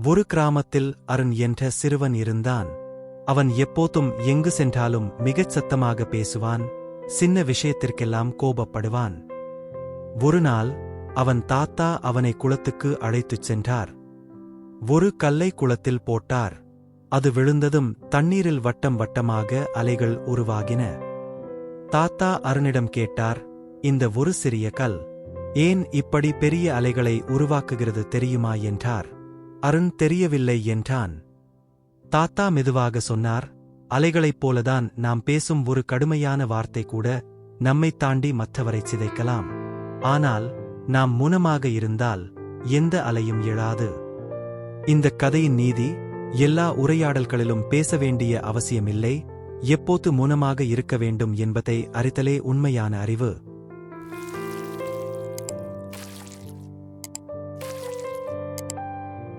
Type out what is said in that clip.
ஒரு கிராமத்தில் அருண் என்ற சிறுவன் இருந்தான். அவன் எப்போதும் எங்கு சென்றாலும் மிகச் சத்தமாக பேசுவான். சின்ன விஷயத்திற்கெல்லாம் கோபப்படுவான். ஒரு நாள் அவன் தாத்தா அவனை குளத்துக்கு அழைத்துச் சென்றார். ஒரு கல்லை குளத்தில் போட்டார். அது விழுந்ததும் தண்ணீரில் வட்டம் வட்டமாக அலைகள் உருவாகின. தாத்தா அருணிடம் கேட்டார், இந்த ஒரு சிறிய கல் ஏன் இப்படி பெரிய அலைகளை உருவாக்குகிறது தெரியுமா என்றார். அருண் தெரியவில்லை என்றான். தாத்தா மெதுவாக சொன்னார், அலைகளைப் போலதான் நாம் பேசும் ஒரு கடுமையான வார்த்தை கூட நம்மைத் தாண்டி மற்றவரை சிதைக்கலாம். ஆனால் நாம் மௌனமாக இருந்தால் எந்த அலையும் எழாது. இந்த கதையின் நீதி, எல்லா உரையாடல்களிலும் பேச வேண்டிய அவசியமில்லை, எப்போது மௌனமாக இருக்க வேண்டும் என்பதை அறிதலே உண்மையான அறிவு.